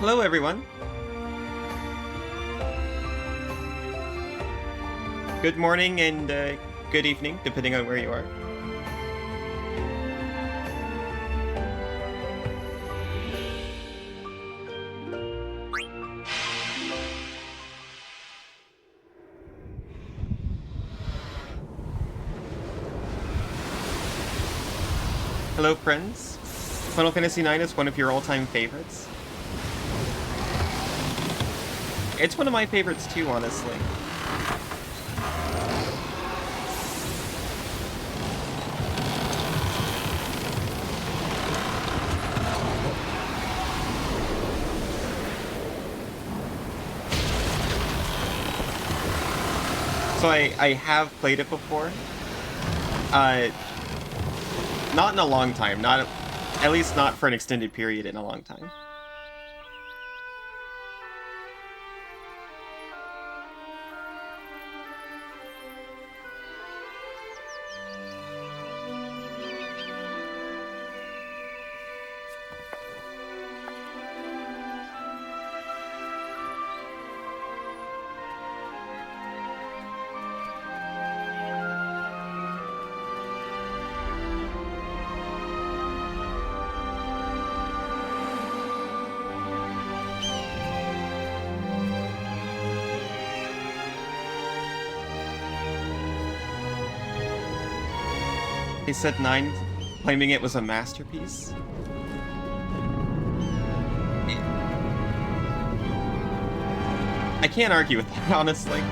Hello, everyone. Good morning and good evening, depending on where you are. Hello, friends. Final Fantasy IX is one of your all-time favorites. It's one of my favorites too, honestly. So I have played it before. Not in a long time, at least not for an extended period in a long time. They said 9, claiming it was a masterpiece. I can't argue with that, honestly.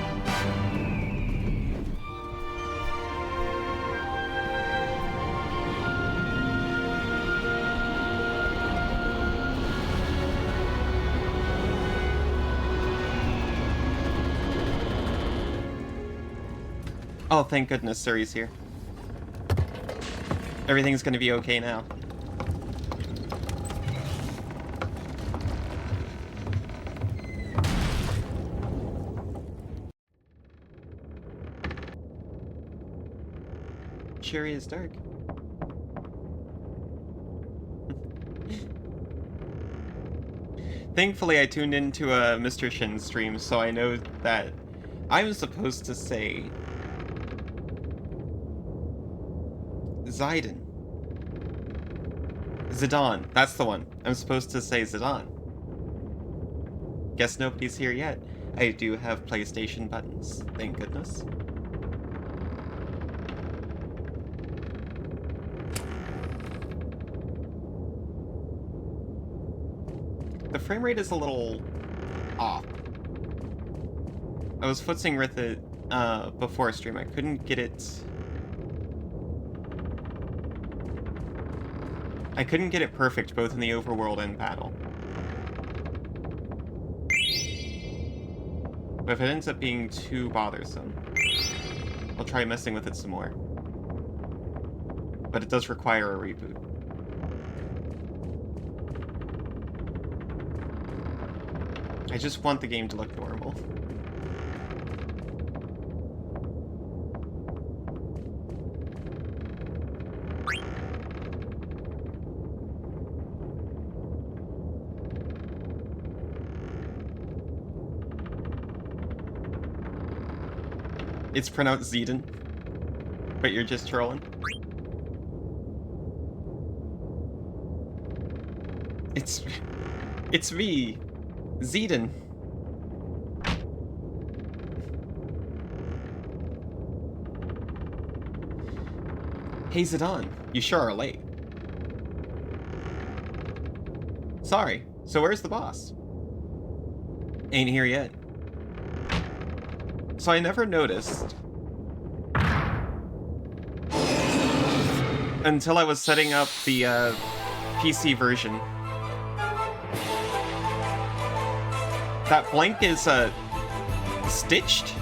Oh, thank goodness Suri's here. Everything's gonna be okay now. Cheery is dark. Thankfully, I tuned into a Mr. Shin stream, so I know that I'm supposed to say Zidane. Zidane, that's the one. I'm supposed to say Zidane. Guess nobody's here yet. I do have PlayStation buttons, thank goodness. The frame rate is a little off. I was footsing with it before stream. I couldn't get it. I couldn't get it perfect both in the overworld and battle. But if it ends up being too bothersome, I'll try messing with it some more. But it does require a reboot. I just want the game to look normal. It's pronounced Zidane, but you're just trolling. It's me, Zidane. Hey Zidane, you sure are late. Sorry, so where's the boss? Ain't here yet. So I never noticed until I was setting up the PC version. That blank is stitched.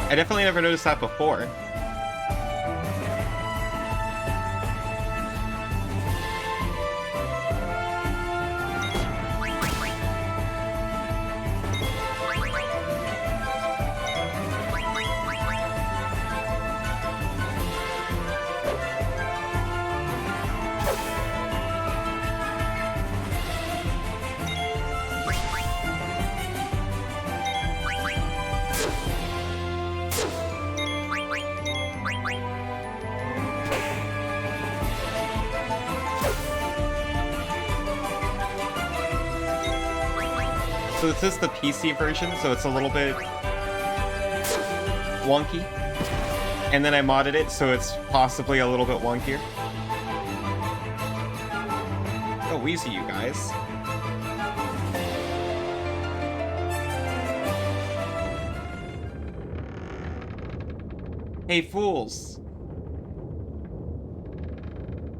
I definitely never noticed that before. So this is the PC version, so it's a little bit wonky. And then I modded it, so it's possibly a little bit wonkier. Oh, easy, you guys. Hey, fools.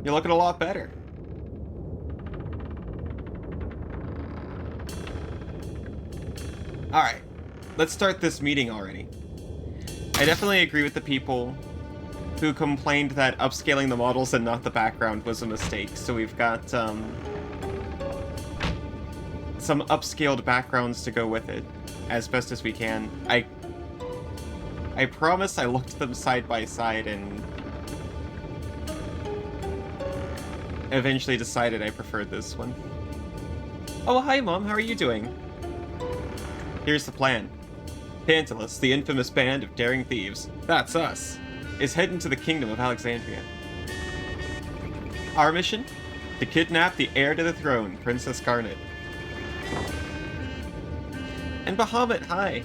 You're looking a lot better. Alright, let's start this meeting already. I definitely agree with the people who complained that upscaling the models and not the background was a mistake. So we've got some upscaled backgrounds to go with it as best as we can. I promise I looked at them side by side and eventually decided I preferred this one. Oh, hi Mom, how are you doing? Here's the plan. Tantalus, the infamous band of daring thieves, that's us, is heading to the kingdom of Alexandria. Our mission? To kidnap the heir to the throne, Princess Garnet. And Bahamut, hi!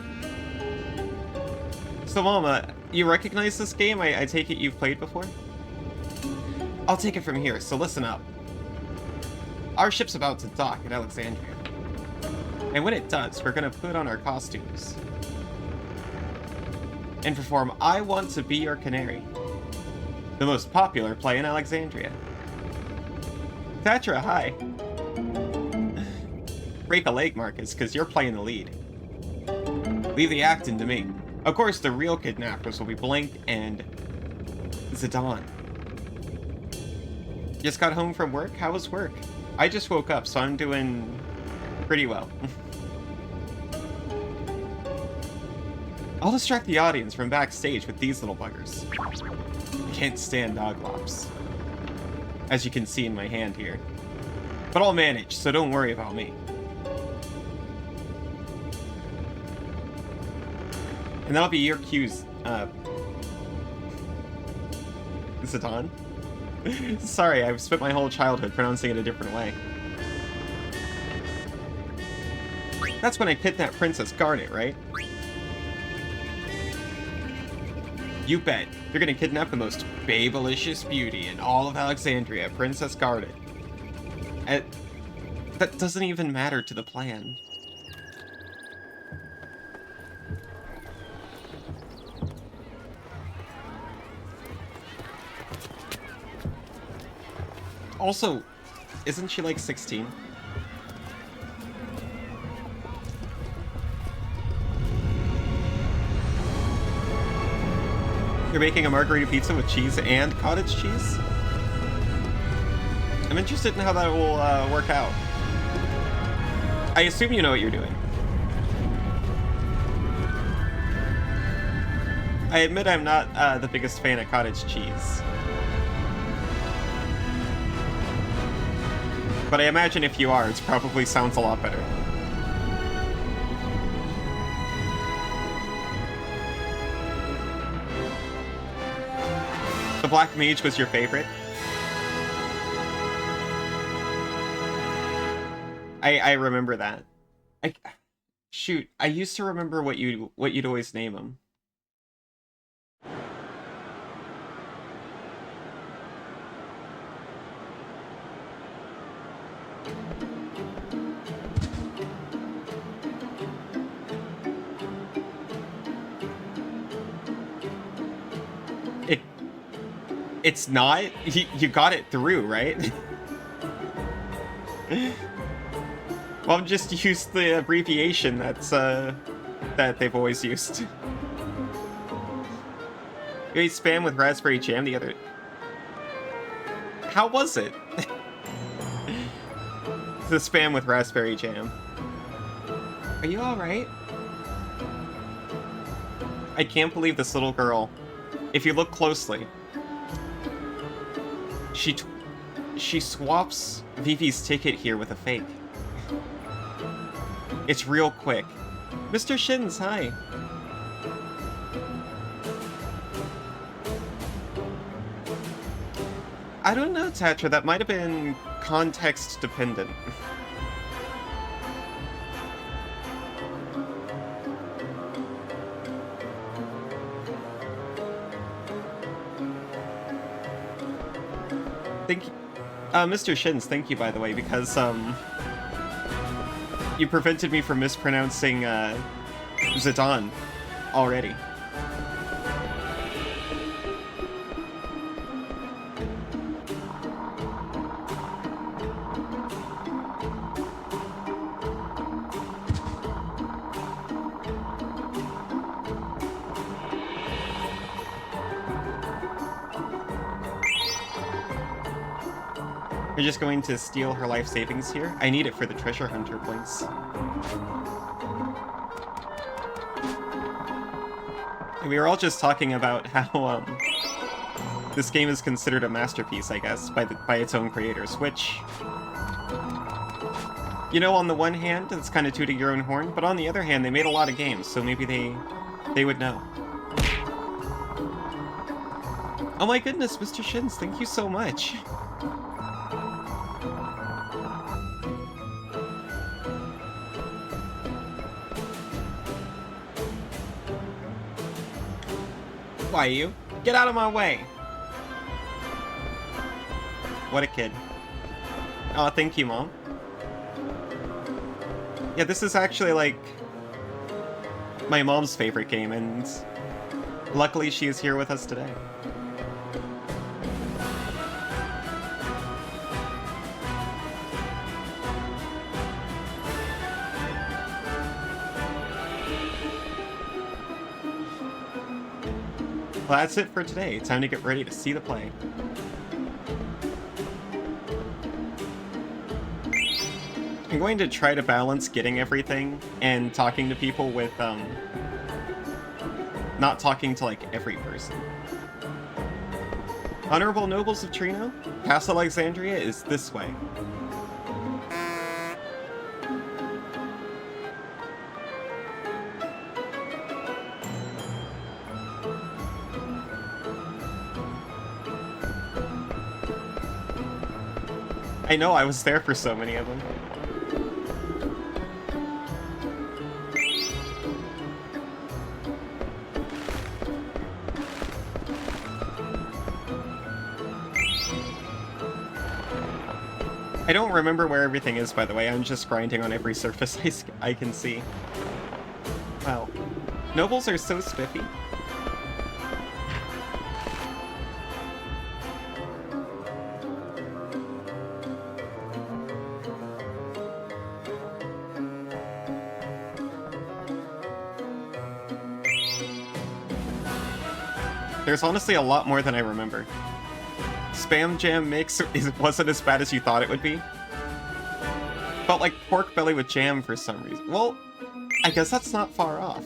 So Mama, you recognize this game? I take it you've played before? I'll take it from here, so listen up. Our ship's about to dock at Alexandria. And when it does, we're gonna put on our costumes and perform I Want to Be Your Canary, the most popular play in Alexandria. Tatra, hi! Break a leg, Marcus, because you're playing the lead. Leave the acting to me. Of course, the real kidnappers will be Blink and Zidane. Just got home from work? How was work? I just woke up, so I'm doing pretty well. I'll distract the audience from backstage with these little buggers. I can't stand dog lops, as you can see in my hand here. But I'll manage, so don't worry about me. And that'll be your cues, Zidane? Sorry, I've spent my whole childhood pronouncing it a different way. That's when I kidnapped Princess Garnet, right? You bet. You're gonna kidnap the most babelicious beauty in all of Alexandria, Princess Garnet. That doesn't even matter to the plan. Also, isn't she like 16? You're making a margarita pizza with cheese and cottage cheese? I'm interested in how that will work out. I assume you know what you're doing. I admit I'm not the biggest fan of cottage cheese. But I imagine if you are, it probably sounds a lot better. The Black Mage was your favorite? I remember that. Shoot, I used to remember what you'd always name him. It's not? You got it through, right? Well, I've just used the abbreviation that's, that they've always used. You ate spam with raspberry jam the other... How was it? The spam with raspberry jam. Are you alright? I can't believe this little girl. If you look closely, she swaps Vivi's ticket here with a fake. It's real quick. Mr. Shins, hi. I don't know, Tatra. That might have been context dependent. Thank you. Mr. Shins, thank you, by the way, because, you prevented me from mispronouncing, Zidane already. You're just going to steal her life savings here? I need it for the treasure hunter points. We were all just talking about how, this game is considered a masterpiece, I guess, by its own creators, which... You know, on the one hand, it's kind of tooting your own horn, but on the other hand, they made a lot of games, so maybe they would know. Oh my goodness, Mr. Shins, thank you so much. Why, you? Get out of my way! What a kid. Oh, thank you, Mom. Yeah, this is actually, like, my mom's favorite game, and luckily she is here with us today. Well, that's it for today. Time to get ready to see the play. I'm going to try to balance getting everything and talking to people with, not talking to, like, every person. Honorable Nobles of Trino, Castle Alexandria is this way. I know, I was there for so many of them. I don't remember where everything is, by the way. I'm just grinding on every surface I can see. Wow. Nobles are so spiffy. There's honestly a lot more than I remember. Spam Jam mix wasn't as bad as you thought it would be. Felt like pork belly with jam for some reason. Well, I guess that's not far off.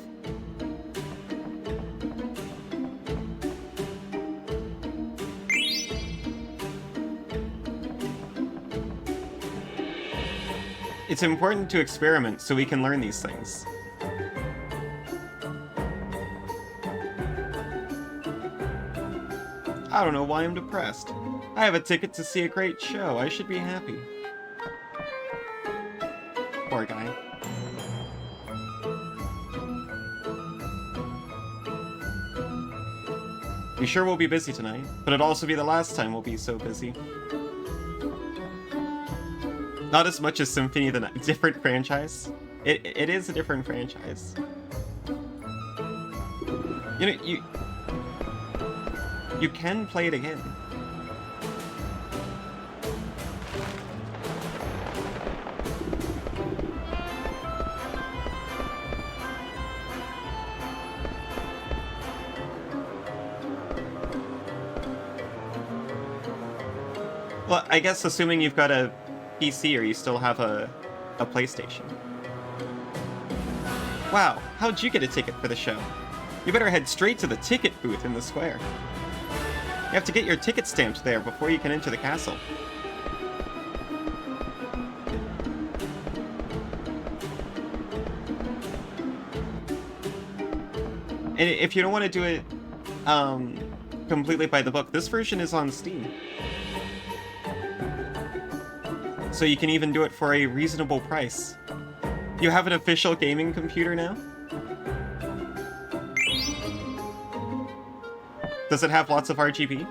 It's important to experiment so we can learn these things. I don't know why I'm depressed. I have a ticket to see a great show. I should be happy. Poor guy. We sure will be busy tonight, but it'll also be the last time we'll be so busy. Not as much as Symphony of the Night. Different franchise. It is a different franchise. You know, you can play it again. Well, I guess assuming you've got a PC or you still have a PlayStation. Wow, how'd you get a ticket for the show? You better head straight to the ticket booth in the square. You have to get your ticket stamped there before you can enter the castle. And if you don't want to do it completely by the book, this version is on Steam. So you can even do it for a reasonable price. You have an official gaming computer now? Does it have lots of RGB?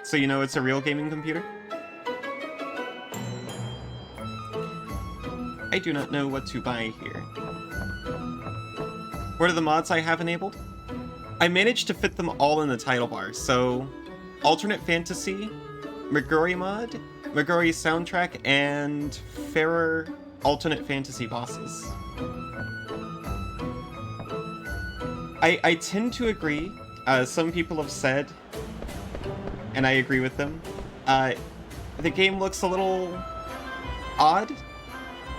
So you know it's a real gaming computer? I do not know what to buy here. What are the mods I have enabled? I managed to fit them all in the title bar, so Alternate Fantasy, Meguri mod, Meguri soundtrack, and fairer Alternate Fantasy bosses. I tend to agree. Some people have said, and I agree with them, the game looks a little odd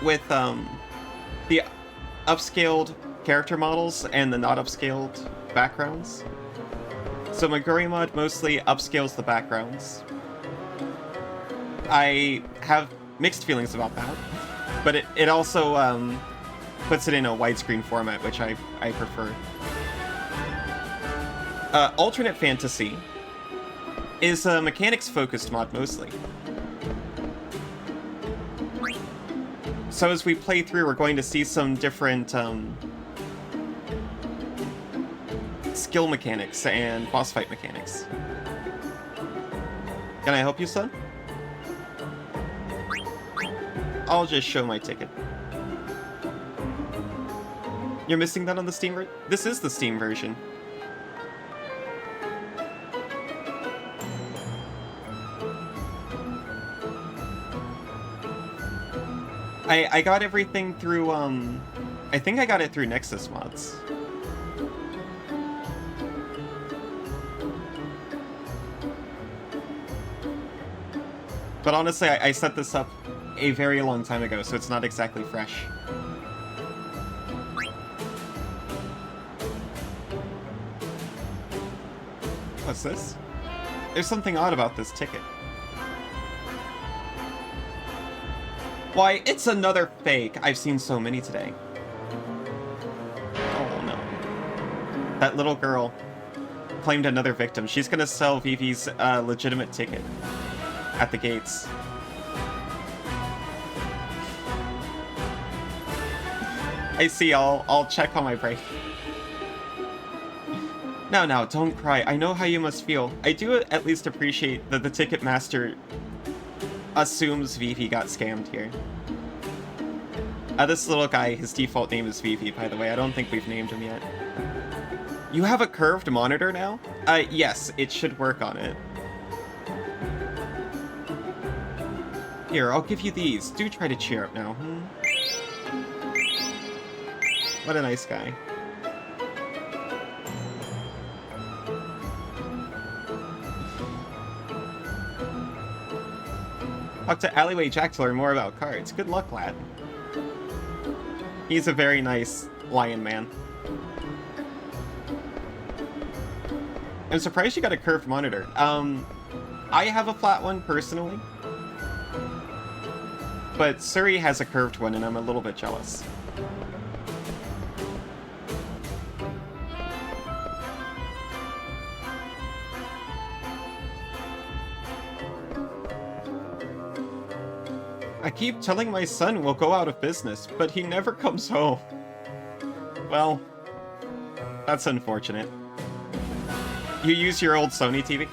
with the upscaled character models and the not upscaled backgrounds. So Meguri mod mostly upscales the backgrounds. I have mixed feelings about that, but it also puts it in a widescreen format, which I prefer. Alternate Fantasy is a mechanics-focused mod mostly. So as we play through, we're going to see some different skill mechanics and boss fight mechanics. Can I help you, son? I'll just show my ticket. You're missing that on the Steam version? This is the Steam version. I got everything through, I think I got it through Nexus mods. But honestly, I set this up a very long time ago, so it's not exactly fresh. What's this? There's something odd about this ticket. Why, it's another fake. I've seen so many today. Oh no. That little girl claimed another victim. She's gonna sell Vivi's legitimate ticket at the gates. I see, I'll check on my break. No, don't cry. I know how you must feel. I do at least appreciate that the ticket master assumes Vivi got scammed here. This little guy, his default name is Vivi, by the way. I don't think we've named him yet. You have a curved monitor now? Yes, it should work on it. Here, I'll give you these. Do try to cheer up now, What a nice guy. Talk to Alleyway Jack to learn more about cards. Good luck, lad. He's a very nice lion man. I'm surprised you got a curved monitor. I have a flat one personally, but Suri has a curved one and I'm a little bit jealous. I keep telling my son we'll go out of business, but he never comes home. Well, that's unfortunate. You use your old Sony TV?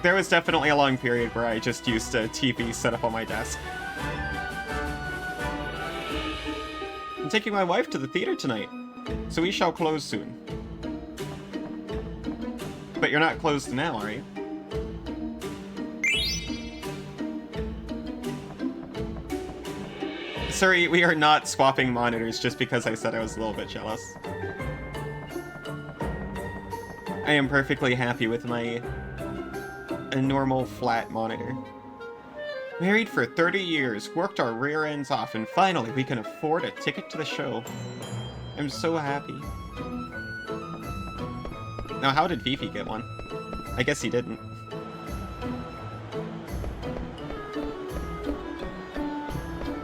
There was definitely a long period where I just used a TV set up on my desk. I'm taking my wife to the theater tonight, so we shall close soon. But you're not closed now, are you? Sorry, we are not swapping monitors just because I said I was a little bit jealous. I am perfectly happy with my normal flat monitor. Married for 30 years, worked our rear ends off, and finally we can afford a ticket to the show. I'm so happy. Now, how did Vivi get one? I guess he didn't.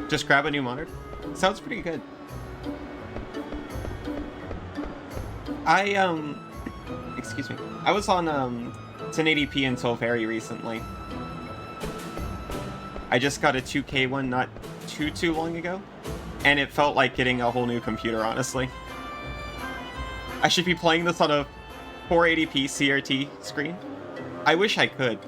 Just grab a new monitor? Sounds pretty good. Excuse me. I was on 1080p until very recently. I just got a 2K one not too long ago, and it felt like getting a whole new computer, honestly. I should be playing this on a 480p CRT screen. I wish I could.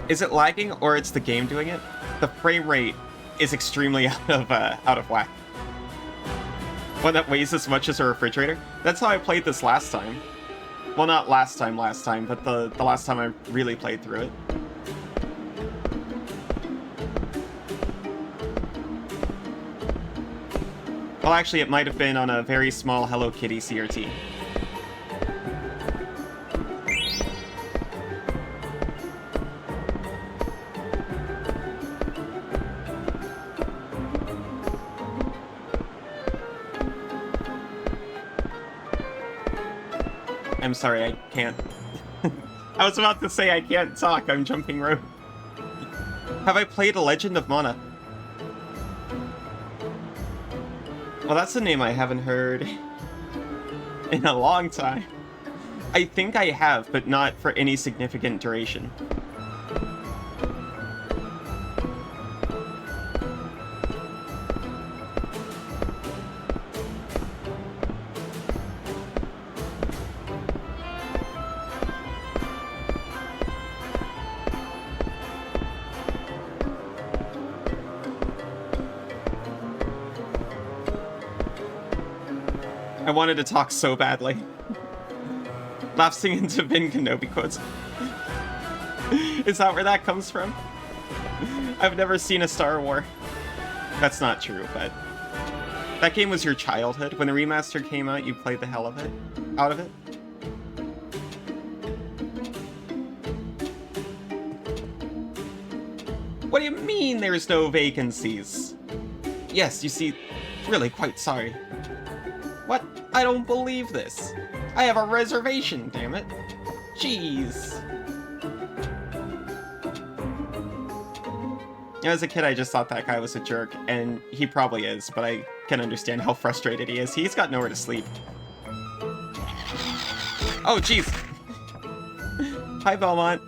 Is it lagging or it's the game doing it? The frame rate is extremely out of whack. One that weighs as much as a refrigerator? That's how I played this last time. Well, not last time, but the last time I really played through it. Well, actually, it might have been on a very small Hello Kitty CRT. I'm sorry, I can't. I was about to say I can't talk, I'm jumping rope. Have I played A Legend of Mana? Well, that's a name I haven't heard in a long time. I think I have, but not for any significant duration. I wanted to talk so badly. Lapsing into Vin Kenobi quotes. Is that where that comes from? I've never seen a Star Wars. That's not true, but... That game was your childhood. When the remaster came out, you played the hell of it. Out of it. What do you mean there's no vacancies? Yes, you see, really quite sorry. What? I don't believe this. I have a reservation, damn it. Jeez. As a kid, I just thought that guy was a jerk, and he probably is, but I can understand how frustrated he is. He's got nowhere to sleep. Oh, jeez. Hi, Belmont.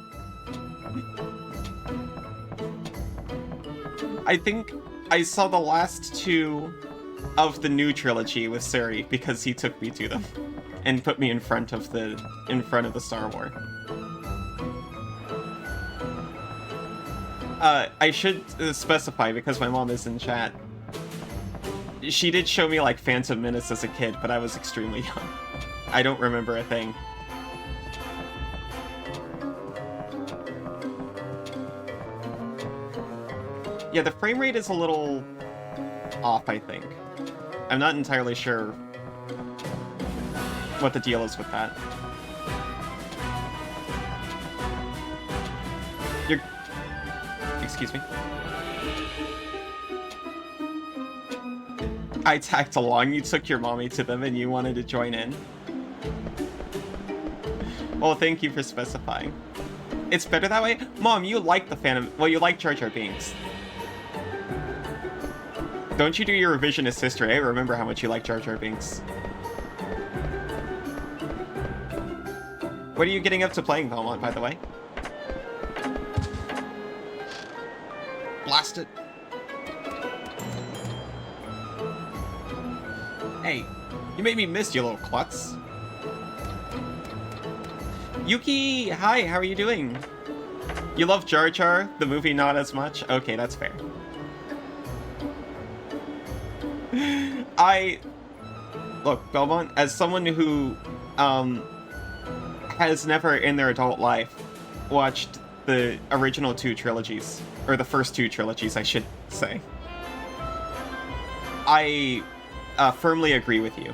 I think I saw the last two of the new trilogy with Suri because he took me to them and put me in front of the Star Wars. I should specify, because my mom is in chat, she did show me like Phantom Menace as a kid, but I was extremely young. I don't remember a thing. Yeah, the frame rate is a little off, I think. I'm not entirely sure what the deal is with that. You're... Excuse me? I tagged along, you took your mommy to them and you wanted to join in. Well, thank you for specifying. It's better that way? Mom, you like the Phantom... Well, you like Jar Jar Binks. Don't you do your revisionist history? I remember how much you like Jar Jar Binks. What are you getting up to playing, Belmont, by the way? Blast it. Hey, you made me miss you, little klutz. Yuki, hi, how are you doing? You love Jar Jar, the movie not as much? Okay, that's fair. Look, Belmont, as someone who, has never in their adult life watched the original two trilogies, or the first two trilogies, I should say, I, firmly agree with you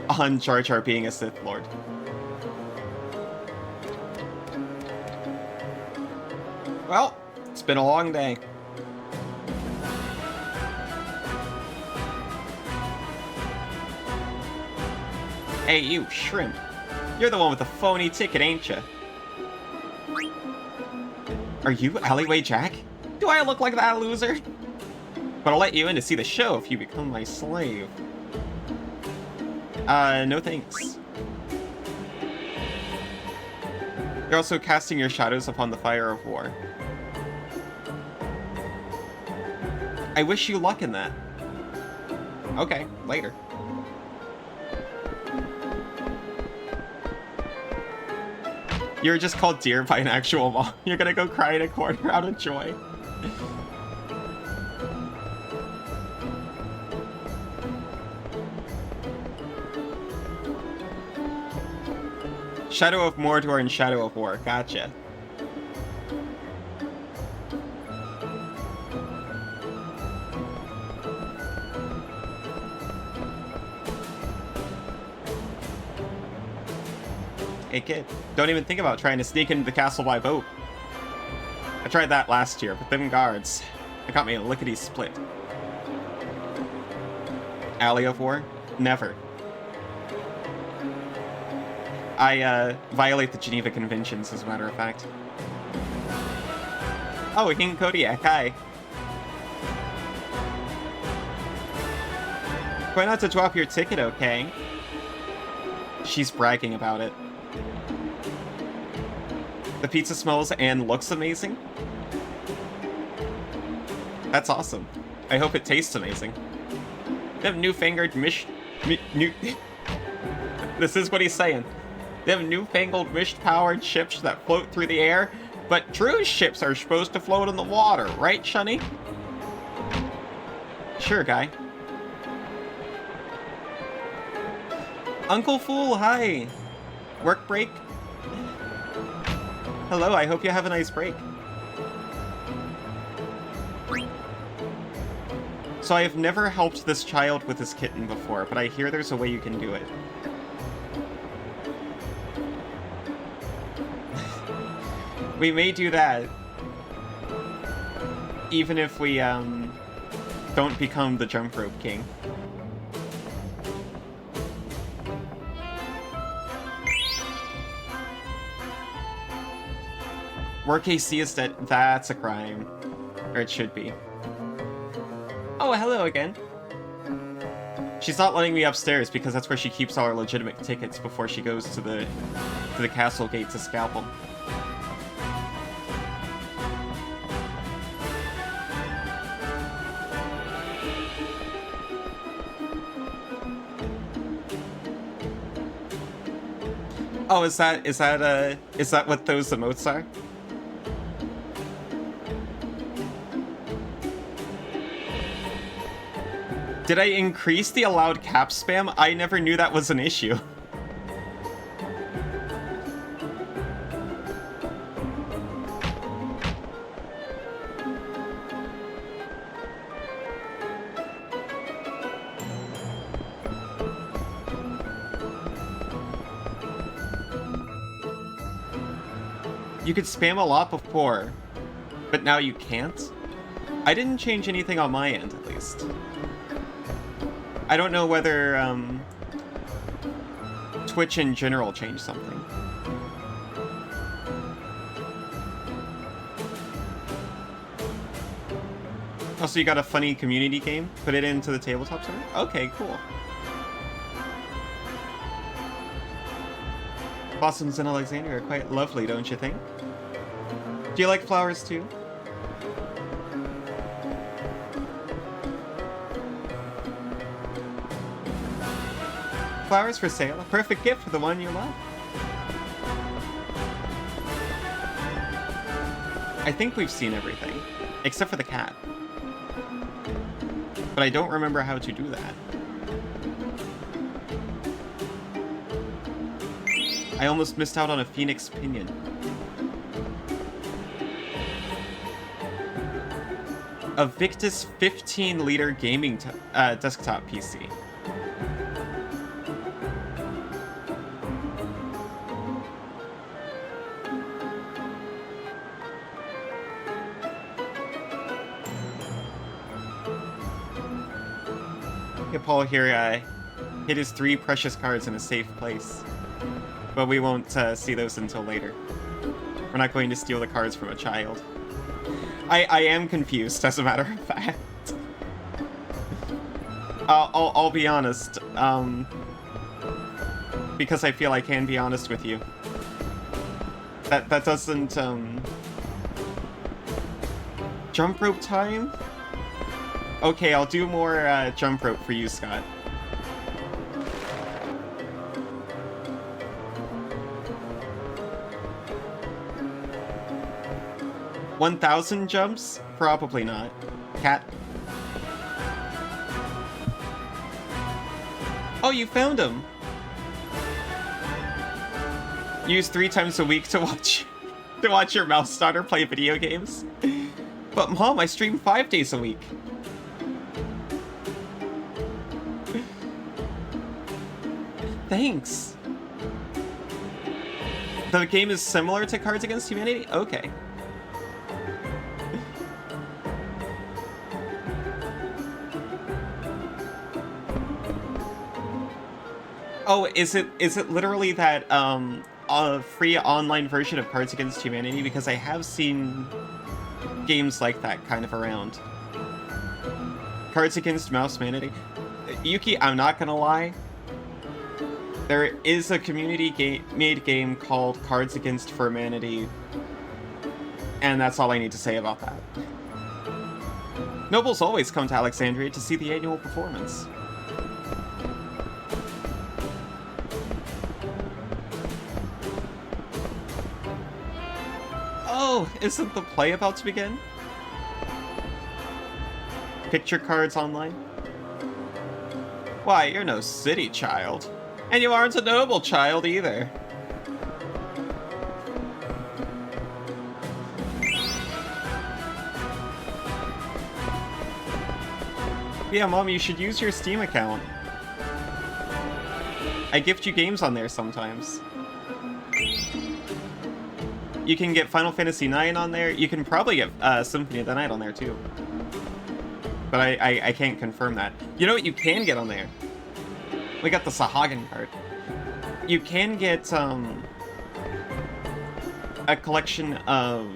on Jar Jar being a Sith Lord. Well, it's been a long day. Hey, you, shrimp. You're the one with the phony ticket, ain't ya? Are you Alleyway Jack? Do I look like that loser? But I'll let you in to see the show if you become my slave. No thanks. You're also casting your shadows upon the fire of war. I wish you luck in that. Okay, later. You're just called dear by an actual mom. You're gonna go cry in a corner out of joy. Shadow of Mordor and Shadow of War. Gotcha. Hey kid, don't even think about trying to sneak into the castle by boat. I tried that last year, but them guards, they got me a lickety-split. Alley of War? Never. I violate the Geneva Conventions, as a matter of fact. Oh, King Kodiak, hi. Try not to drop your ticket, okay? She's bragging about it. The pizza smells and looks amazing. That's awesome. I hope it tastes amazing. They have newfangled This is what he's saying. They have newfangled mist-powered ships that float through the air, but Drew's ships are supposed to float in the water, right, Shunny? Sure, guy. Uncle Fool, hi! Work break? Hello, I hope you have a nice break. So I have never helped this child with his kitten before, but I hear there's a way you can do it. We may do that. Even if we, don't become the jump rope king. Work AC is dead. That's a crime. Or it should be. Oh, hello again. She's not letting me upstairs because that's where she keeps all her legitimate tickets before she goes to the castle gate to scalp them. Oh, is that what those emotes are? Did I increase the allowed cap spam? I never knew that was an issue. You could spam a lot before, but now you can't? I didn't change anything on my end, at least. I don't know whether, Twitch in general changed something. Oh, so you got a funny community game? Put it into the tabletop server? Okay, cool. Blossoms in Alexandria are quite lovely, don't you think? Do you like flowers too? Flowers for sale. A perfect gift for the one you love. I think we've seen everything. Except for the cat. But I don't remember how to do that. I almost missed out on a Phoenix Pinion. A Victus 15-liter gaming desktop PC. Paul here hid his 3 precious cards in a safe place. But we won't see those until later. We're not going to steal the cards from a child. I am confused, as a matter of fact. I'll be honest. Because I feel I can be honest with you. That doesn't, Jump rope time? Okay, I'll do more, jump rope for you, Scott. 1,000 jumps? Probably not. Cat. Oh, you found him! Use 3 times a week to watch your mouse daughter play video games. But Mom, I stream 5 days a week. Thanks. The game is similar to Cards Against Humanity? Okay. Oh, is it literally that a free online version of Cards Against Humanity? Because I have seen games like that kind of around. Cards Against Mouse-Manity. Yuki, I'm not gonna lie. There is a community-made game called Cards Against Furmanity, and that's all I need to say about that. Nobles always come to Alexandria to see the annual performance. Oh, isn't the play about to begin? Picture cards online? Why, you're no city child. And you aren't a noble child either. Yeah, Mom, you should use your Steam account. I gift you games on there sometimes. You can get Final Fantasy IX on there. You can probably get Symphony of the Night on there too. But I can't confirm that. You know what you can get on there? We got the Sahagin card. You can get a collection of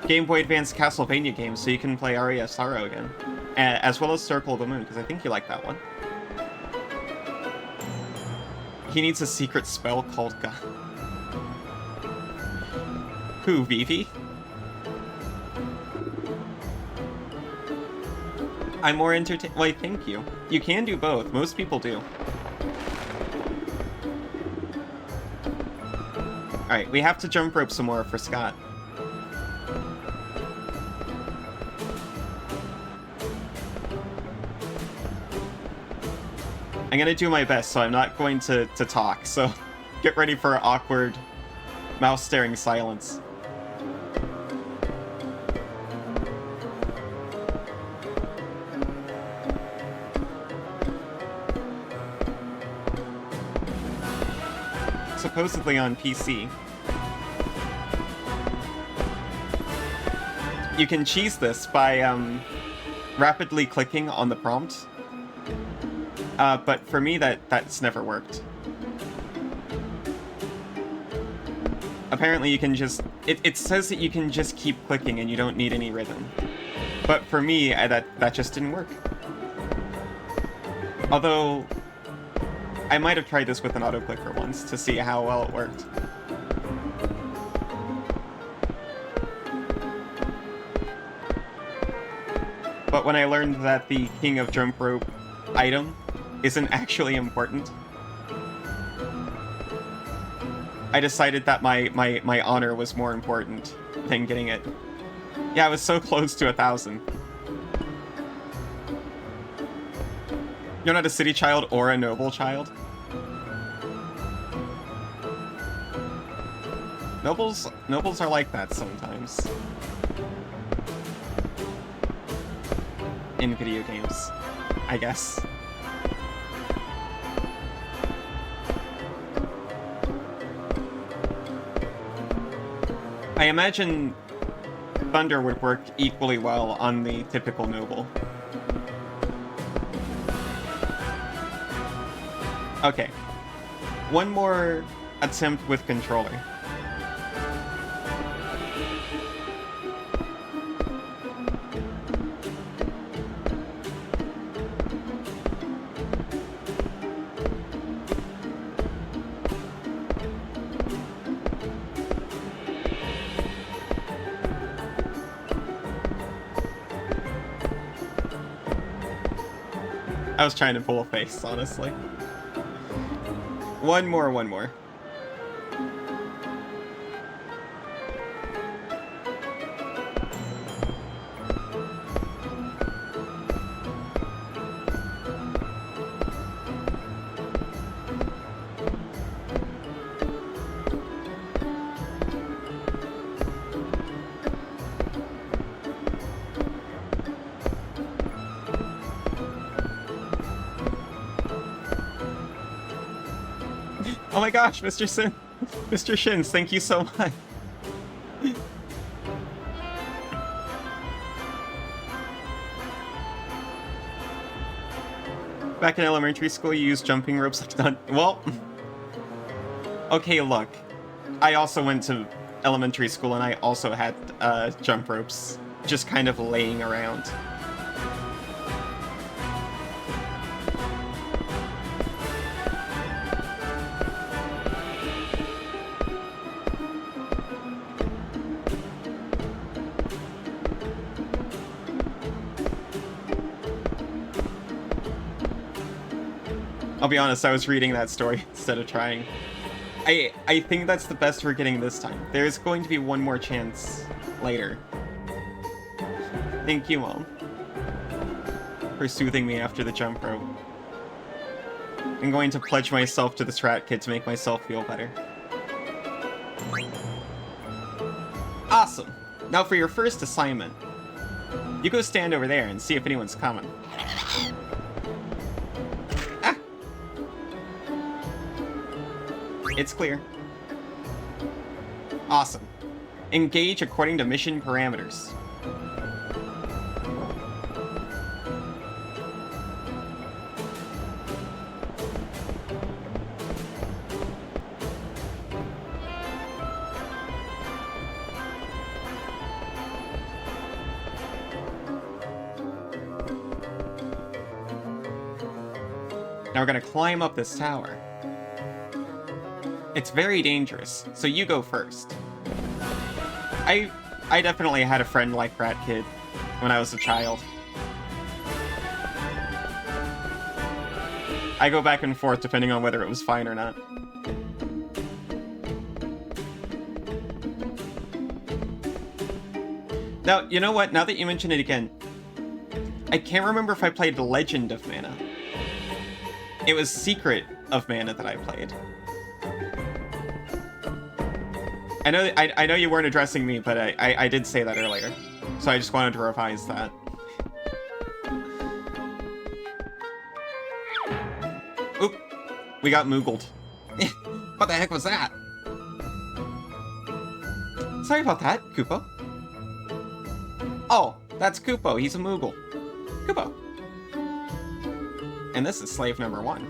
Game Boy Advance Castlevania games, so you can play Aria of Sorrow again, as well as Circle of the Moon, because I think you like that one. He needs a secret spell called God. Who, Vivi? I'm more entertained. Why, thank you. You can do both. Most people do. Alright, we have to jump rope some more for Scott. I'm gonna do my best, so I'm not going to talk, so get ready for awkward mouse-staring silence. Supposedly on PC. You can cheese this by rapidly clicking on the prompt. But for me, that's never worked. Apparently you can just... It says that you can just keep clicking and you don't need any rhythm. But for me, that just didn't work. Although... I might have tried this with an auto-clicker once to see how well it worked. But when I learned that the King of Jump Rope item isn't actually important, I decided that my honor was more important than getting it. Yeah, I was so close to 1,000. You're not a city child or a noble child? Nobles are like that sometimes. In video games, I guess. I imagine Thunder would work equally well on the typical noble. Okay. One more attempt with controller. I was trying to pull a face, honestly. One more. Oh my gosh, Mr. Sin. Mr. Shins, thank you so much. Back in elementary school, you used jumping ropes like that. Well, okay, look. I also went to elementary school and I also had jump ropes just kind of laying around. I'll be honest, I was reading that story instead of trying. I think that's the best we're getting this time. There's going to be one more chance later. Thank you, Mom, for soothing me after the jump rope. I'm going to pledge myself to this rat kid to make myself feel better. Awesome! Now for your first assignment. You go stand over there and see if anyone's coming. It's clear. Awesome. Engage according to mission parameters. Now we're gonna climb up this tower. It's very dangerous, so you go first. I definitely had a friend like Rat Kid when I was a child. I go back and forth depending on whether it was fine or not. Now, you know what? Now that you mention it again, I can't remember if I played Legend of Mana. It was Secret of Mana that I played. I know you weren't addressing me, but I did say that earlier. So I just wanted to revise that. Oop. We got moogled. What the heck was that? Sorry about that, Kupo. Oh, that's Kupo. He's a moogle. Kupo. And this is slave number 1.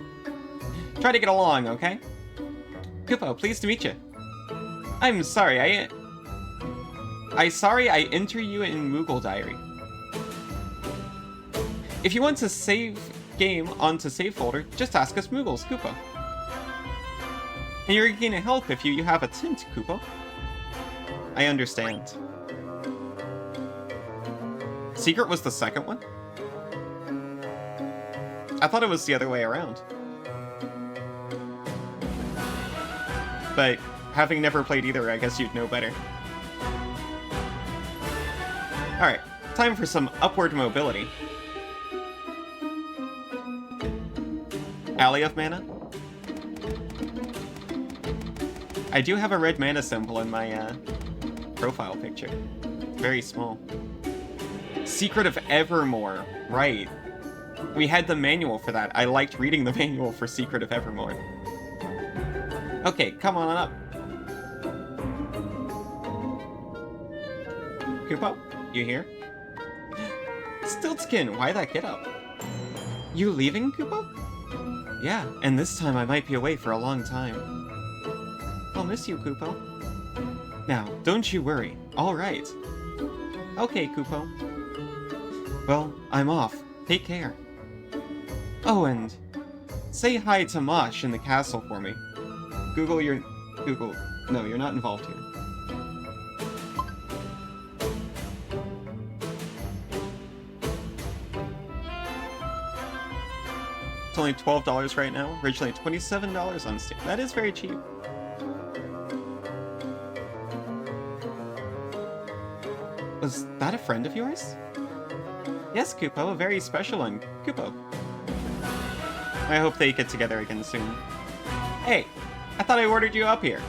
Try to get along, okay? Kupo, pleased to meet you. I'm sorry, I enter you in Moogle Diary. If you want to save game onto save folder, just ask us Moogles, Kupo. And you're gonna help if you have a tint, Kupo. I understand. Secret was the second one? I thought it was the other way around. But having never played either, I guess you'd know better. Alright, time for some upward mobility. Alley of Mana? I do have a red mana symbol in my profile picture. Very small. Secret of Evermore, right. We had the manual for that. I liked reading the manual for Secret of Evermore. Okay, come on up. Kupo, you here? Stiltskin, why that get up? You leaving, Kupo? Yeah, and this time I might be away for a long time. I'll miss you, Kupo. Now, don't you worry. All right. Okay, Kupo. Well, I'm off. Take care. Oh, and say hi to Mosh in the castle for me. Google. No, you're not involved here. It's only $12 right now. Originally $27 on Steam. That is very cheap. Was that a friend of yours? Yes, Kupo, a very special one. Kupo. I hope they get together again soon. Hey, I thought I ordered you up here.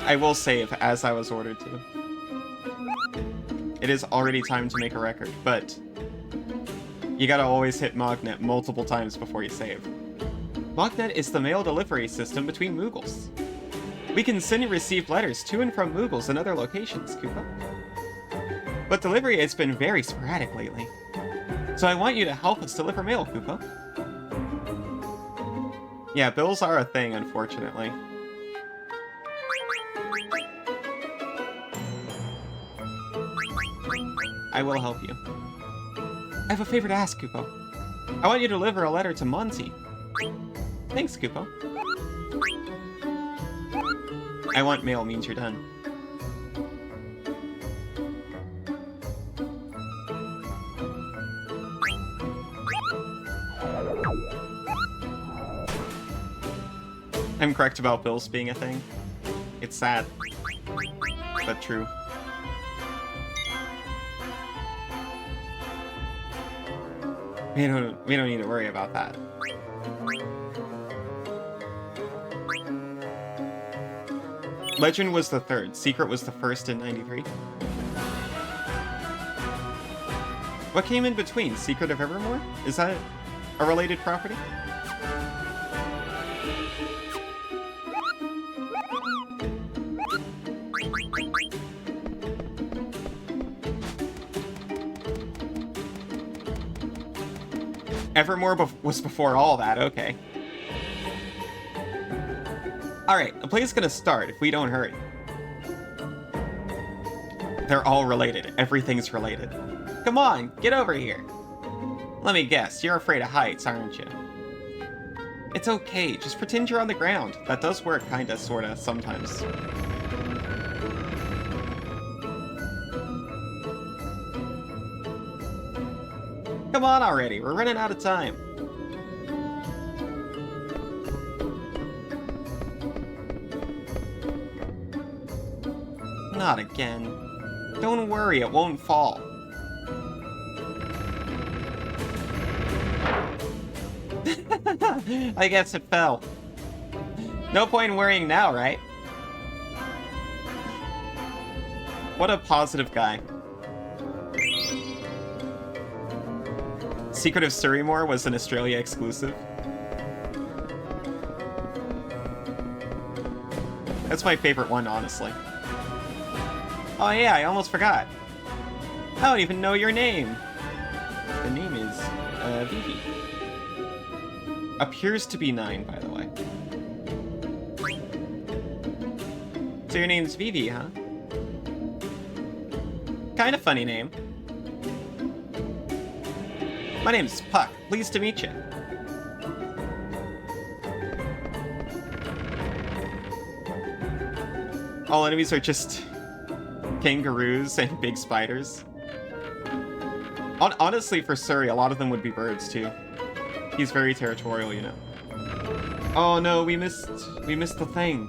I will save as I was ordered to. It is already time to make a record, but you gotta always hit Magnet multiple times before you save. Bognet is the mail delivery system between Moogles. We can send and receive letters to and from Moogles in other locations, Koopa. But delivery has been very sporadic lately. So I want you to help us deliver mail, Koopa. Yeah, bills are a thing, unfortunately. I will help you. I have a favor to ask, Koopa. I want you to deliver a letter to Monty. Thanks, Koopa. I want mail means you're done. I'm correct about bills being a thing. It's sad, but true. We don't need to worry about that. Legend was the third. Secret was the first in 93. What came in between? Secret of Evermore? Is that a related property? Evermore was before all that, okay. Alright, the play's gonna start if we don't hurry. They're all related. Everything's related. Come on, get over here. Let me guess, you're afraid of heights, aren't you? It's okay, just pretend you're on the ground. That does work kinda, sorta, sometimes. Come on already, we're running out of time. Not again. Don't worry, it won't fall. I guess it fell. No point in worrying now, right? What a positive guy. Secret of Surreymore was an Australia exclusive. That's my favorite one, honestly. Oh yeah, I almost forgot. I don't even know your name. The name is, Vivi. Appears to be 9, by the way. So your name's Vivi, huh? Kinda funny name. My name's Puck. Pleased to meet you. All enemies are just kangaroos and big spiders. Honestly, for Surrey, a lot of them would be birds, too. He's very territorial, you know. Oh no, we missed the thing.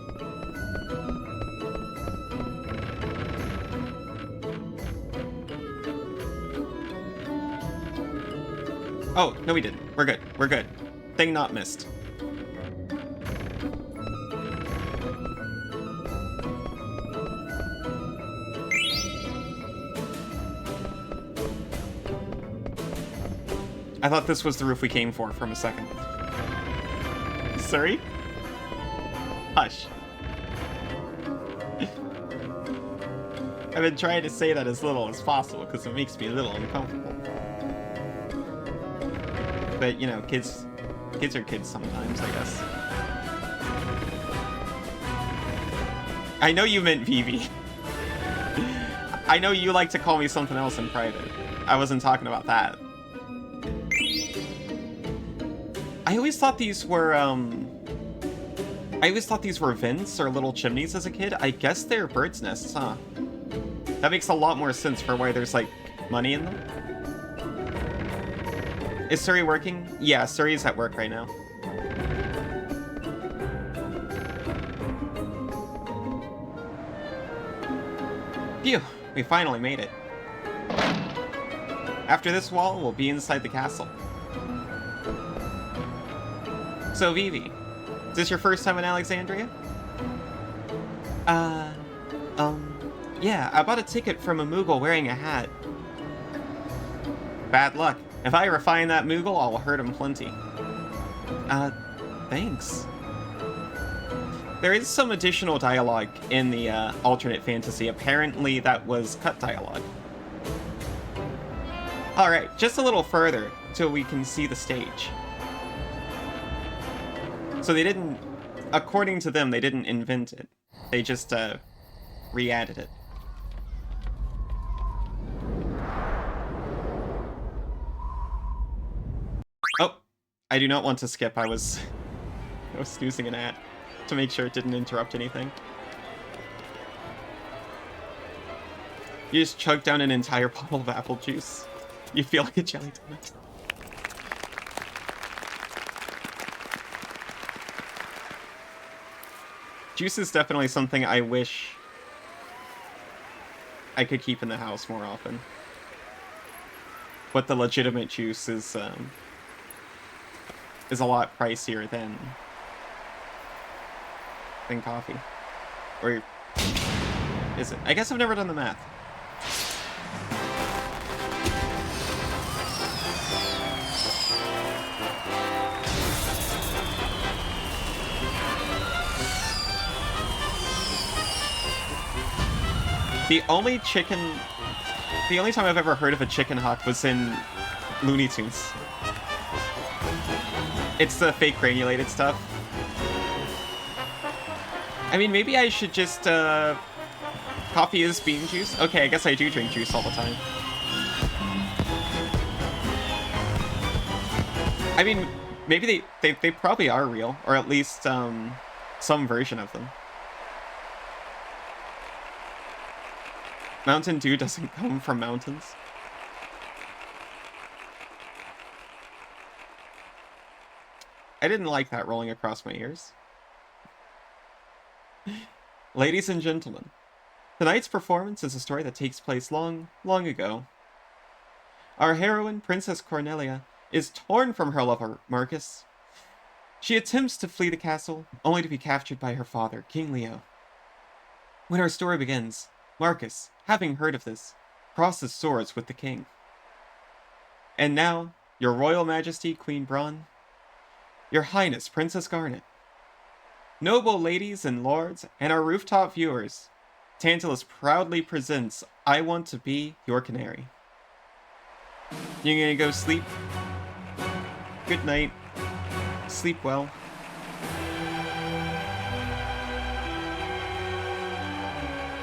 Oh, no we didn't. We're good. We're good. Thing not missed. I thought this was the roof we came for from a second. Sorry? Hush. I've been trying to say that as little as possible because it makes me a little uncomfortable. But, you know, kids are kids sometimes, I guess. I know you meant Vivi. I know you like to call me something else in private. I wasn't talking about that. I always thought these were vents or little chimneys as a kid. I guess they're birds' nests, huh? That makes a lot more sense for why there's, like, money in them. Is Surrey working? Yeah, Surrey's at work right now. Phew, we finally made it. After this wall, we'll be inside the castle. So, Vivi, is this your first time in Alexandria? Yeah, I bought a ticket from a Moogle wearing a hat. Bad luck. If I ever find that Moogle, I'll hurt him plenty. Thanks. There is some additional dialogue in the alternate fantasy. Apparently that was cut dialogue. Alright, just a little further till we can see the stage. So they didn't, according to them, they didn't invent it. They just re-added it. Oh, I do not want to skip. I was snoozing an ad to make sure it didn't interrupt anything. You just chug down an entire bottle of apple juice. You feel like a jelly donut. Juice is definitely something I wish I could keep in the house more often. But the legitimate juice is a lot pricier than coffee. Or is it? I guess I've never done the math. The only time I've ever heard of a chicken hawk was in Looney Tunes. It's the fake granulated stuff. I mean, maybe I should just, coffee is bean juice? Okay, I guess I do drink juice all the time. I mean, maybe they probably are real, or at least, some version of them. Mountain Dew doesn't come from mountains. I didn't like that rolling across my ears. Ladies and gentlemen, tonight's performance is a story that takes place long, long ago. Our heroine, Princess Cornelia, is torn from her lover, Marcus. She attempts to flee the castle, only to be captured by her father, King Leo. When our story begins, Marcus, having heard of this, crosses swords with the king. And now, your royal majesty, Queen Braun, your highness, Princess Garnet, noble ladies and lords, and our rooftop viewers, Tantalus proudly presents I Want to Be Your Canary. You gonna go sleep? Good night. Sleep well.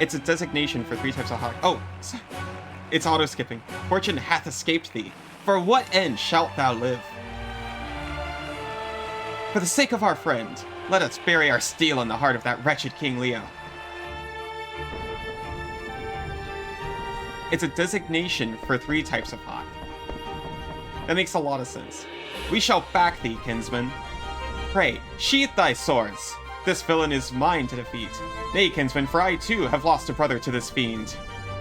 It's a designation for 3 types of hawk. Oh, it's auto-skipping. Fortune hath escaped thee. For what end shalt thou live? For the sake of our friend, let us bury our steel in the heart of that wretched King Leo. It's a designation for 3 types of hawk. That makes a lot of sense. We shall back thee, kinsman. Pray, sheath thy swords. This villain is mine to defeat. Nay, kinsman, for I too have lost a brother to this fiend.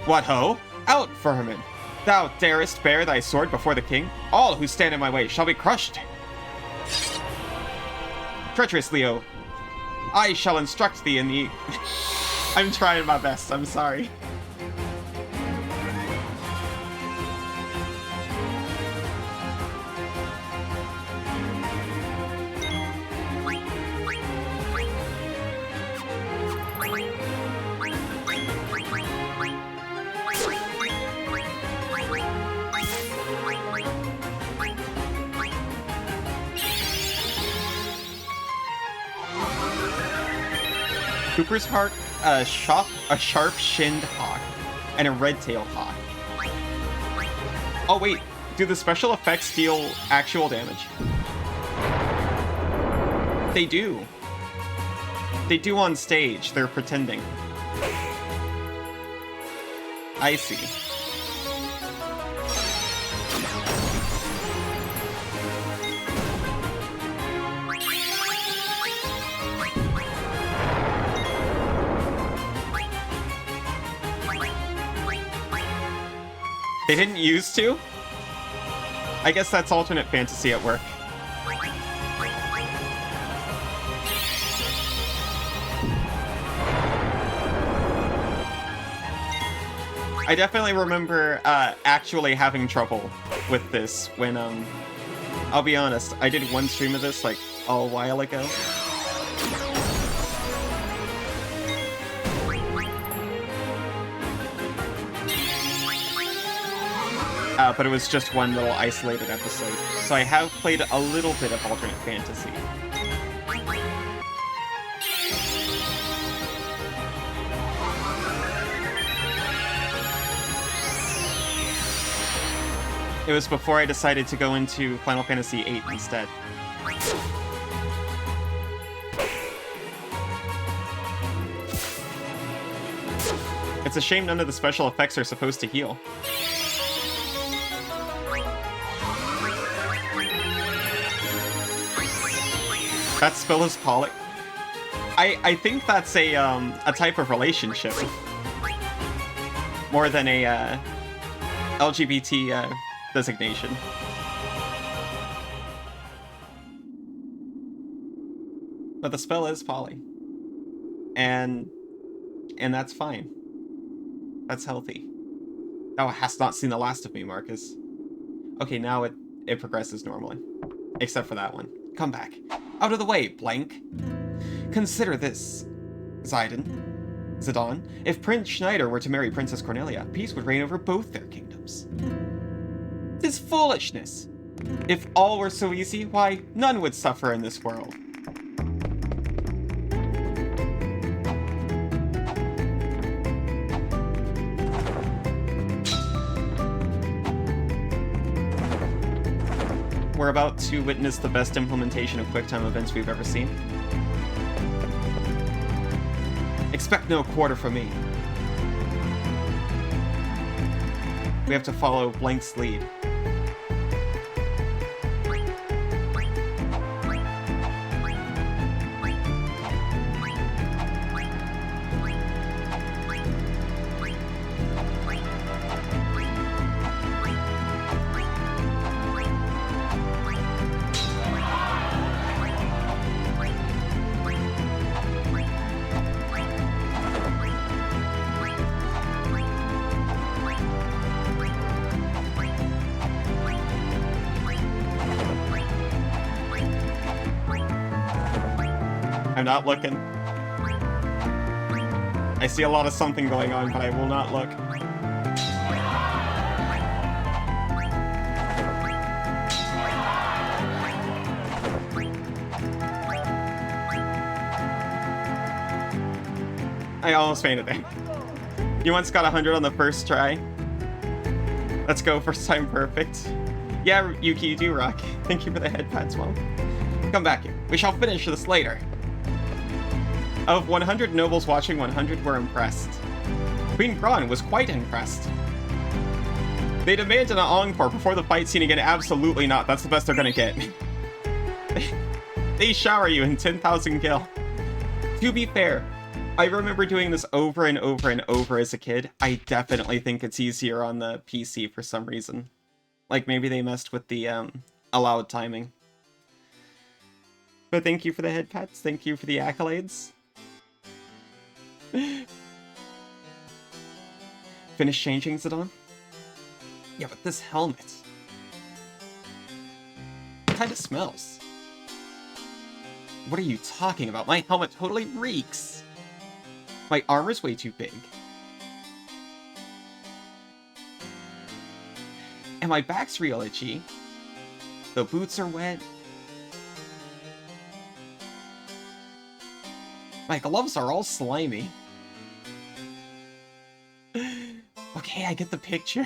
What ho? Out, vermin! Thou darest bear thy sword before the king? All who stand in my way shall be crushed. Treacherous Leo, I shall instruct thee in the... I'm trying my best, I'm sorry. Cooper's Hawk, a sharp-shinned hawk, and a red-tailed hawk. Oh wait, do the special effects deal actual damage? They do. They do on stage, they're pretending. I see. They didn't used to? I guess that's alternate fantasy at work. I definitely remember actually having trouble with this when I'll be honest, I did one stream of this, like, a while ago. But it was just one little isolated episode. So I have played a little bit of Alternate Fantasy. It was before I decided to go into Final Fantasy VIII instead. It's a shame none of the special effects are supposed to heal. That spell is poly. I think that's a type of relationship more than a LGBT designation. But the spell is poly. And that's fine. That's healthy. Thou hast not seen the last of me, Marcus. Okay, now it progresses normally. Except for that one. Come back. Out of the way, blank. Consider this, Zidon. If Prince Schneider were to marry Princess Cornelia, peace would reign over both their kingdoms. 'Tis foolishness. If all were so easy, why, none would suffer in this world. We're about to witness the best implementation of QuickTime events we've ever seen. Expect no quarter from me. We have to follow Blank's lead. I'm not looking. I see a lot of something going on, but I will not look. I almost fainted there. You once got 100 on the first try. Let's go, first time perfect. Yeah, Yuki, you do rock. Thank you for the head pats, Mom. Come back here. We shall finish this later. Of 100 nobles watching, 100 were impressed. Queen Kron was quite impressed. They demanded an encore before the fight scene again. Absolutely not. That's the best they're gonna get. They shower you in 10,000 gil. To be fair, I remember doing this over and over and over as a kid. I definitely think it's easier on the PC for some reason. Like maybe they messed with the allowed timing. But thank you for the head pats. Thank you for the accolades. Finish changing, Zidon? Yeah, but this helmet... It kinda smells. What are you talking about? My helmet totally reeks! My armor's way too big. And my back's real itchy. The boots are wet. My gloves are all slimy. Okay, I get the picture.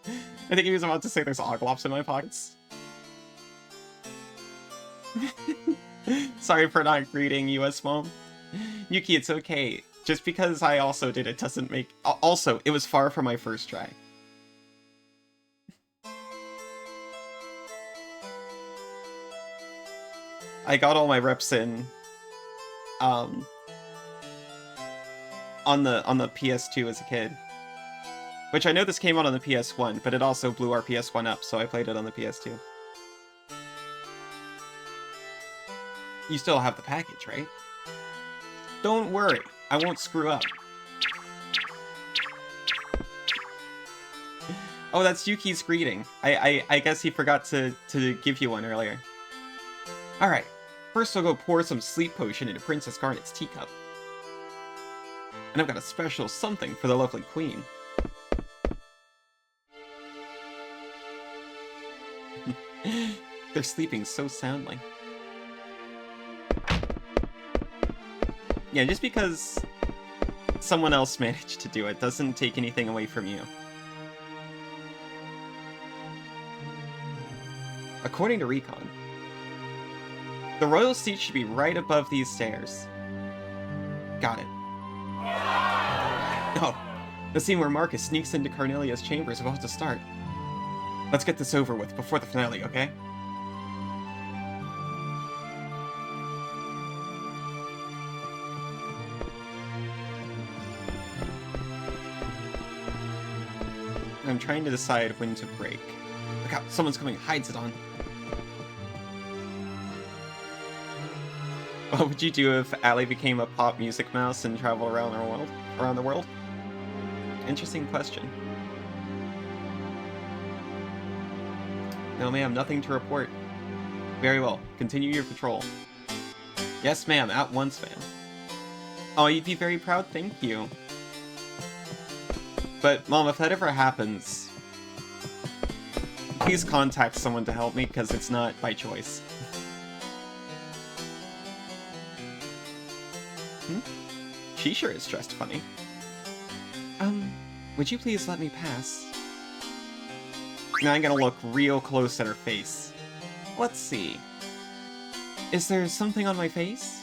I think he was about to say there's oglops in my pockets. Sorry for not greeting US Mom. Yuki, it's okay. Just because I also did it doesn't make... Also, it was far from my first try. I got all my reps in on the PS2 as a kid. Which I know this came out on the PS1, but it also blew our PS1 up, so I played it on the PS2. You still have the package, right? Don't worry, I won't screw up. Oh, that's Yuki's greeting. I guess he forgot to give you one earlier. Alright, first I'll go pour some sleep potion into Princess Garnet's teacup. And I've got a special something for the lovely queen. They're sleeping so soundly. Yeah, just because someone else managed to do it doesn't take anything away from you. According to Recon, the royal seat should be right above these stairs. Got it. Oh, the scene where Marcus sneaks into Carnelia's chamber is about to start. Let's get this over with before the finale, okay? I'm trying to decide when to break. Look out, someone's coming, hides it on. What would you do if Allie became a pop music mouse and traveled around the world? Interesting question. No, ma'am, nothing to report. Very well, continue your patrol. Yes, ma'am, at once, ma'am. Oh, you'd be very proud, thank you. But, Mom, if that ever happens, please contact someone to help me, because it's not by choice. She sure is dressed funny. Would you please let me pass? Now I'm gonna look real close at her face. Let's see. Is there something on my face?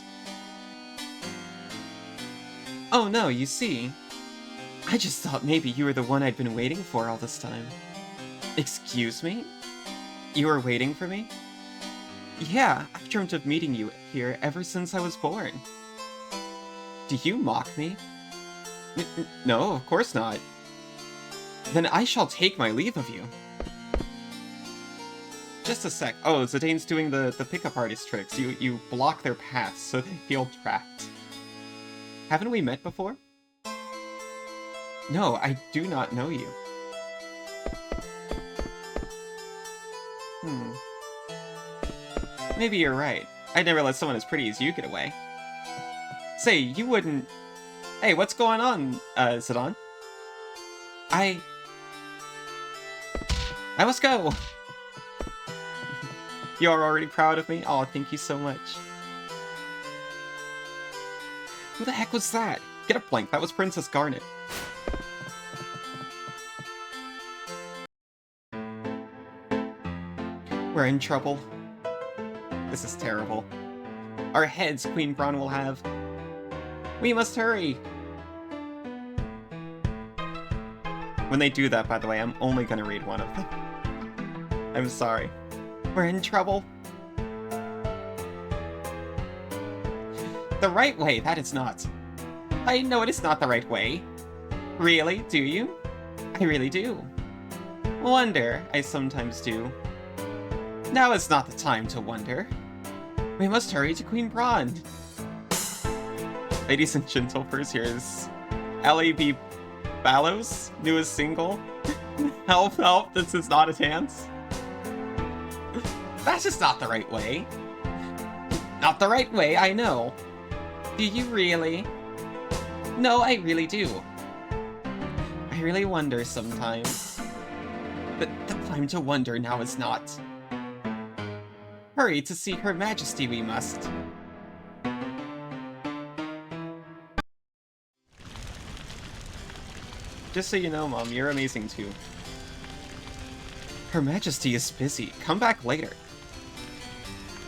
Oh no, you see. I just thought maybe you were the one I'd been waiting for all this time. Excuse me? You were waiting for me? Yeah, I've dreamt of meeting you here ever since I was born. Do you mock me? No, of course not. Then I shall take my leave of you. Just a sec. Oh, Zidane's doing the pickup artist tricks. You block their paths so they feel trapped. Haven't we met before? No, I do not know you. Maybe you're right. I'd never let someone as pretty as you get away. Say, you wouldn't... Hey, what's going on, Zidane? I must go! You are already proud of me? Oh, thank you so much. Who the heck was that? Get up, Blank. That was Princess Garnet. We're in trouble. This is terrible. Our heads Queen Braun will have. We must hurry! When they do that, by the way, I'm only gonna read one of them. I'm sorry. We're in trouble. The right way, that is not. I know it is not the right way. Really? Do you? I really do. Wonder, I sometimes do. Now is not the time to wonder. We must hurry to Queen Braun. Ladies and Gentlefers, here's L.A.B. Ballos' newest single. Help, help, this is not a dance. That's just not the right way. Not the right way, I know. Do you really? No, I really do. I really wonder sometimes. But the time to wonder now is not. Hurry to see Her Majesty we must. Just so you know, Mom, you're amazing too. Her Majesty is busy. Come back later.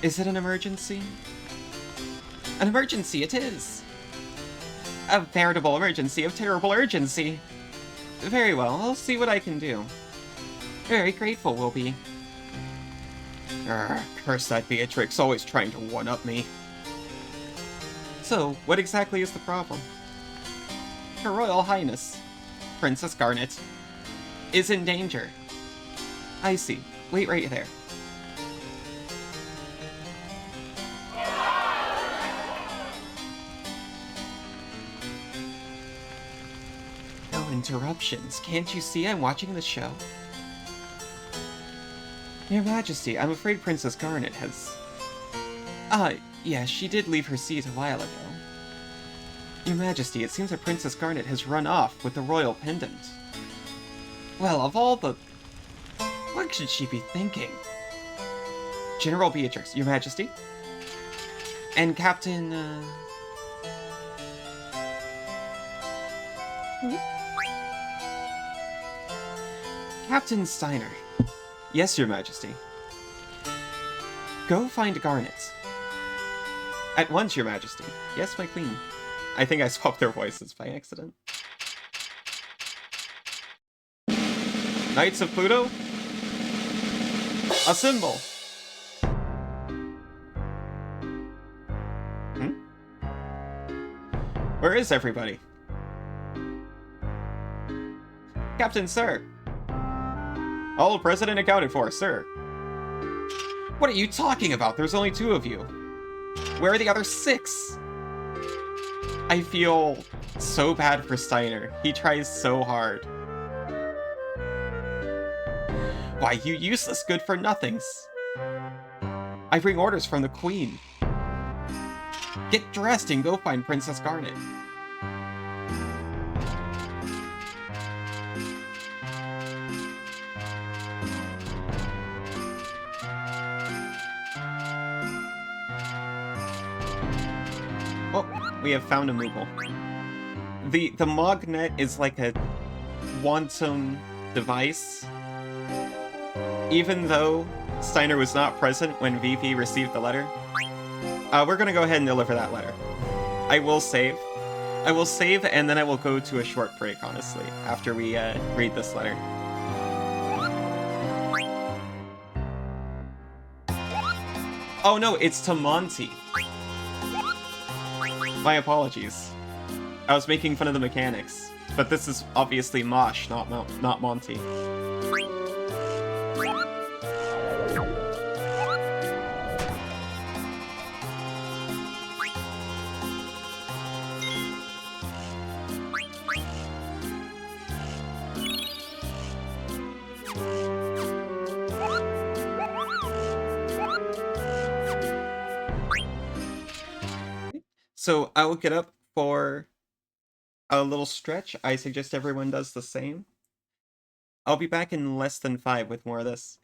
Is it an emergency? An emergency it is! A veritable emergency of terrible urgency! Very well, I'll see what I can do. Very grateful we'll be. Curse that Beatrix, always trying to one-up me. So, what exactly is the problem? Her Royal Highness, Princess Garnet, is in danger. I see. Wait right there. No interruptions. Can't you see I'm watching the show? Your Majesty, I'm afraid Princess Garnet has... yeah, she did leave her seat a while ago. Your Majesty, it seems that Princess Garnet has run off with the royal pendant. Well, of all the... What should she be thinking? General Beatrix, Your Majesty? And Captain, Captain Steiner. Yes, Your Majesty. Go find Garnet. At once, Your Majesty. Yes, my queen. I think I swapped their voices by accident. Knights of Pluto? Assemble! Where is everybody? Captain, sir! All present and accounted for, sir. What are you talking about? There's only 2 of you. Where are the other 6? I feel so bad for Steiner. He tries so hard. Why, you useless good-for-nothings. I bring orders from the Queen. Get dressed and go find Princess Garnet. Oh, we have found a Moogle. The Mognet is like a quantum device. Even though Steiner was not present when VP received the letter, we're gonna go ahead and deliver that letter. I will save. I will save, and then I will go to a short break, honestly, after we read this letter. Oh no, it's to Monty. My apologies. I was making fun of the mechanics, but this is obviously Mosh, not Monty. So I will get up for a little stretch. I suggest everyone does the same. I'll be back in less than 5 with more of this.